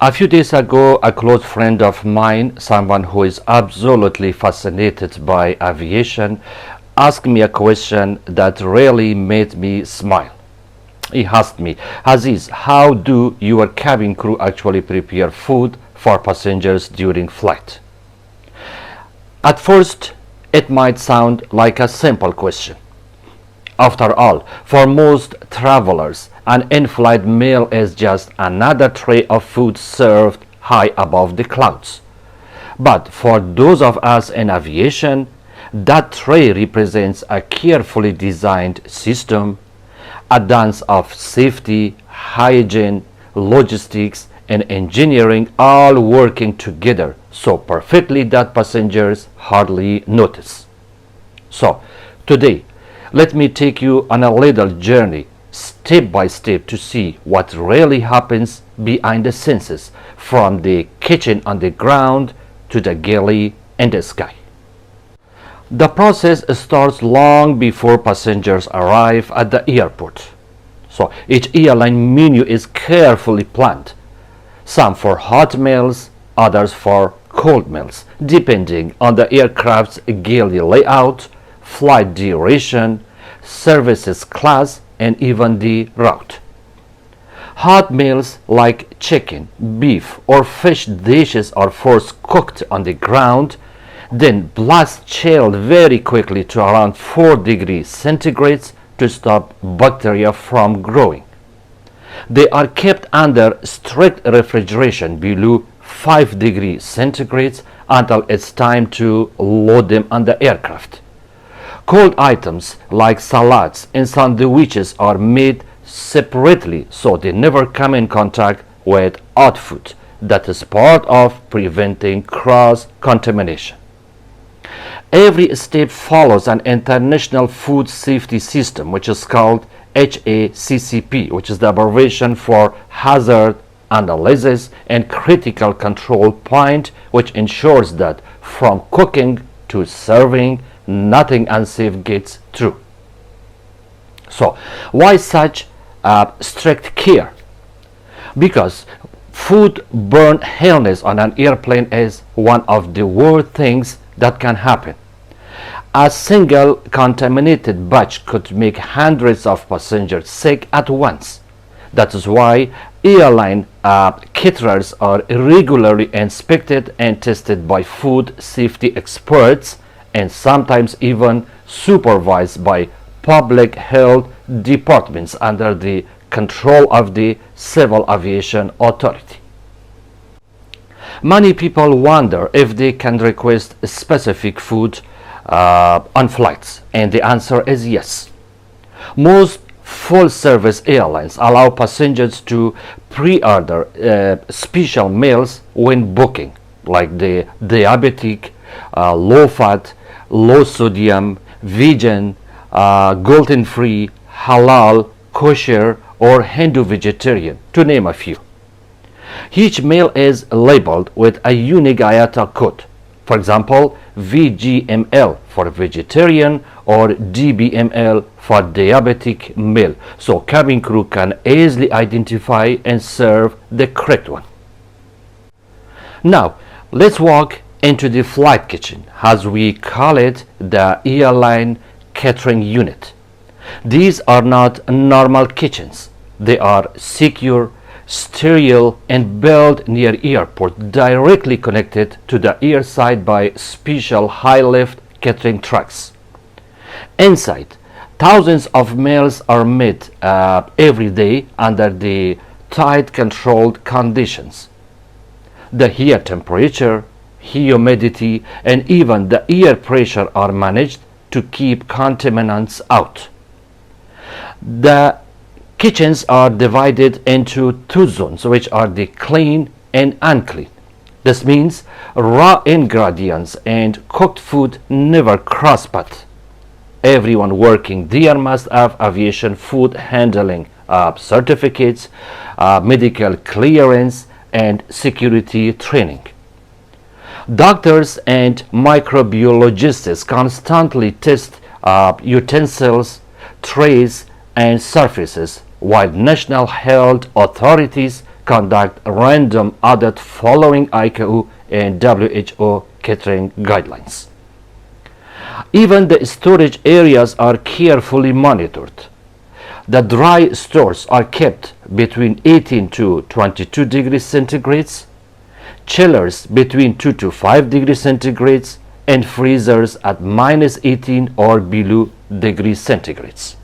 A few days ago, a close friend of mine, someone who is absolutely fascinated by aviation, asked me a question that really made me smile. He asked me, Aziz, how do your cabin crew actually prepare food for passengers during flight? At first, it might sound like a simple question. After all, for most travelers, an in-flight meal is just another tray of food served high above the clouds. But for those of us in aviation, that tray represents a carefully designed system, a dance of safety, hygiene, logistics, and engineering all working together so perfectly that passengers hardly notice. So, today, let me take you on a little journey, step by step, to see what really happens behind the scenes, from the kitchen on the ground to the galley in the sky. The process starts long before passengers arrive at the airport. So each airline menu is carefully planned, some for hot meals, others for cold meals, depending on the aircraft's galley layout, flight duration, services class, and even the route. Hot meals like chicken, beef, or fish dishes are first cooked on the ground, then blast chilled very quickly to around 4 degrees centigrade to stop bacteria from growing. They are kept under strict refrigeration below 5 degrees centigrade until it's time to load them on the aircraft. Cold items like salads and sandwiches are made separately so they never come in contact with hot food. That is part of preventing cross-contamination. Every step follows an international food safety system, which is called HACCP, which is the abbreviation for Hazard Analysis and Critical Control Point, which ensures that from cooking to serving, nothing unsafe gets through. So, why such strict care? Because foodborne illness on an airplane is one of the worst things that can happen. A single contaminated batch could make hundreds of passengers sick at once. That is why airline caterers are regularly inspected and tested by food safety experts, and sometimes even supervised by public health departments under the control of the Civil Aviation Authority. Many people wonder if they can request specific food on flights, and the answer is yes. Most full-service airlines allow passengers to pre-order special meals when booking, like the diabetic, low-fat, low-sodium, vegan, gluten-free, halal, kosher, or Hindu vegetarian, to name a few. Each meal is labeled with a unique IATA code. For example, VGML for vegetarian or DBML for diabetic meal, so cabin crew can easily identify and serve the correct one. Now, let's walk into the flight kitchen, as we call it, the airline catering unit. These are not normal kitchens. They are secure, sterile, and built near airport, directly connected to the airside by special high-lift catering trucks. Inside, thousands of meals are made every day under the tight controlled conditions. The air temperature, humidity, and even the air pressure are managed to keep contaminants out. The kitchens are divided into two zones, which are the clean and unclean. This means raw ingredients and cooked food never cross paths. Everyone working there must have aviation food handling certificates, medical clearance, and security training. Doctors and microbiologists constantly test utensils, trays, and surfaces, while national health authorities conduct random audit following ICAO and WHO catering guidelines. Even the storage areas are carefully monitored. The dry stores are kept between 18 to 22 degrees centigrades, chillers between 2 to 5 degrees centigrades, and freezers at minus 18 or below degrees centigrades.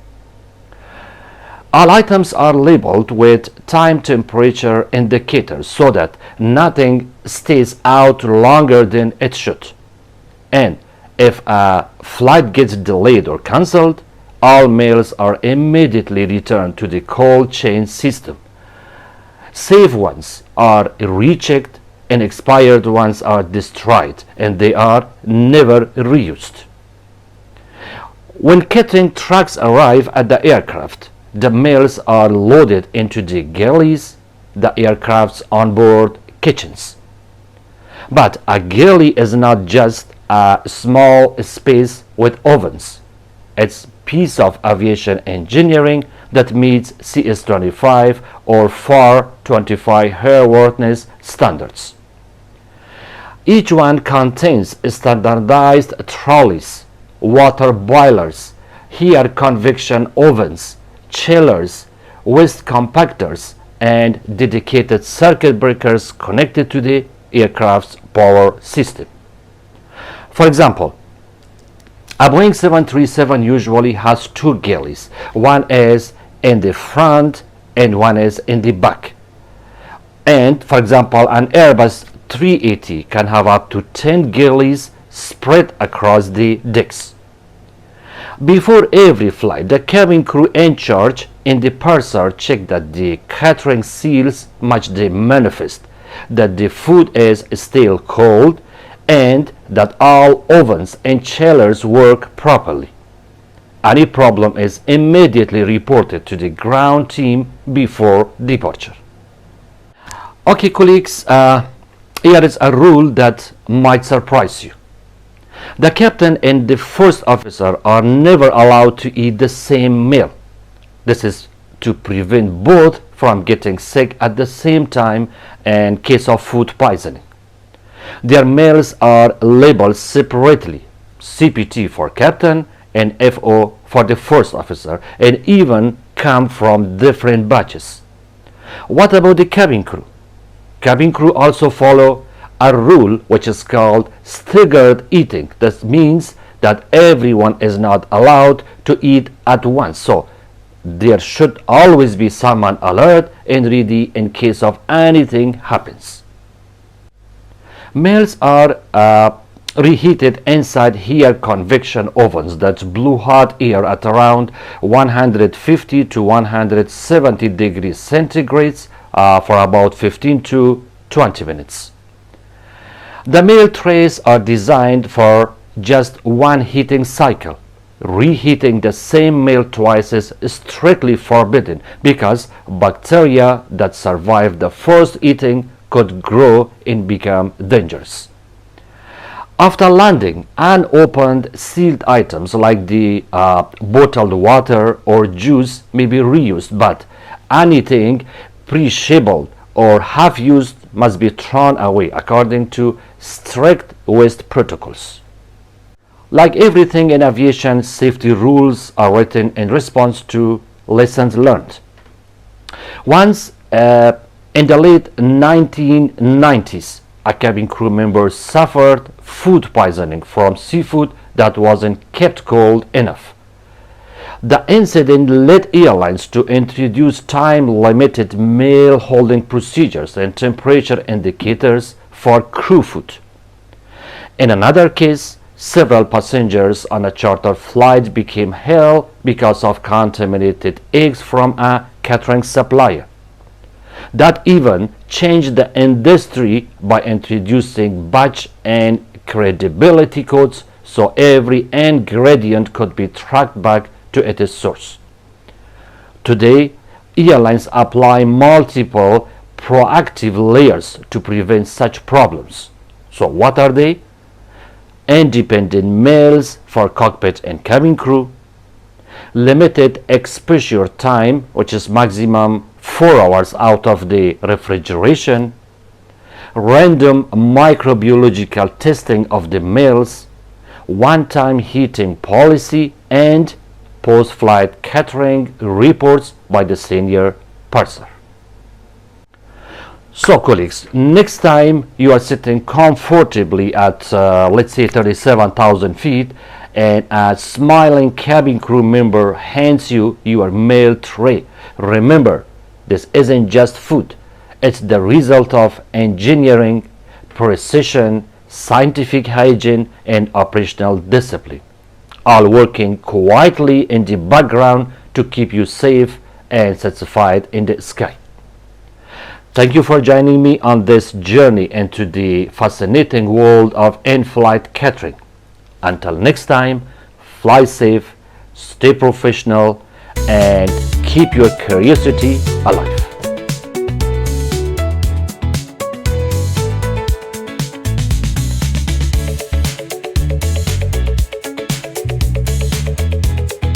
All items are labeled with time temperature indicators so that nothing stays out longer than it should. And if a flight gets delayed or cancelled, all meals are immediately returned to the cold chain system. Safe ones are rechecked and expired ones are destroyed, and they are never reused. When catering trucks arrive at the aircraft, the meals are loaded into the galleys, the aircraft's onboard kitchens. But a galley is not just a small space with ovens. It's a piece of aviation engineering that meets CS25 or FAR 25 airworthiness standards. Each one contains standardized trolleys, water boilers, air convection ovens, chillers, waste compactors, and dedicated circuit breakers connected to the aircraft's power system. For example, a Boeing 737 usually has two galleys. One is in the front and one is in the back. And for example, an Airbus 380 can have up to 10 galleys spread across the decks. Before every flight, the cabin crew in charge in the purser check that the catering seals match the manifest, that the food is still cold, and that all ovens and chillers work properly. Any problem is immediately reported to the ground team before departure. Okay, colleagues, here is a rule that might surprise you. The captain and the first officer are never allowed to eat the same meal. This is to prevent both from getting sick at the same time in case of food poisoning. Their meals are labeled separately, CPT for captain and FO for the first officer, and even come from different batches. What about the cabin crew? Cabin crew also follow a rule which is called staggered eating. That means that everyone is not allowed to eat at once. So there should always be someone alert and ready in case of anything happens. Meals are reheated inside air convection ovens that blow hot air at around 150 to 170 degrees centigrades for about 15 to 20 minutes. The meal trays are designed for just one heating cycle. Reheating the same meal twice is strictly forbidden because bacteria that survive the first eating could grow and become dangerous. After landing, unopened sealed items like the bottled water or juice may be reused, but anything pre-shabbled or half-used must be thrown away according to strict waste protocols. Like everything in aviation, safety rules are written in response to lessons learned. Once in the late 1990s, a cabin crew member suffered food poisoning from seafood that wasn't kept cold enough. The incident led airlines to introduce time-limited meal holding procedures and temperature indicators for crew food. In another case, several passengers on a charter flight became ill because of contaminated eggs from a catering supplier. That even changed the industry by introducing batch and credibility codes so every ingredient could be tracked back to its source. Today, airlines apply multiple proactive layers to prevent such problems. So what are they? Independent meals for cockpit and cabin crew, limited exposure time, which is maximum 4 hours out of the refrigeration, random microbiological testing of the meals, one-time heating policy, and post-flight catering reports by the senior purser. So colleagues, next time you are sitting comfortably at let's say 37,000 feet and a smiling cabin crew member hands you your meal tray, remember, this isn't just food. It's the result of engineering, precision, scientific hygiene, and operational discipline, all working quietly in the background to keep you safe and satisfied in the sky. Thank you for joining me on this journey into the fascinating world of in-flight catering. Until next time, fly safe, stay professional, and keep your curiosity alive.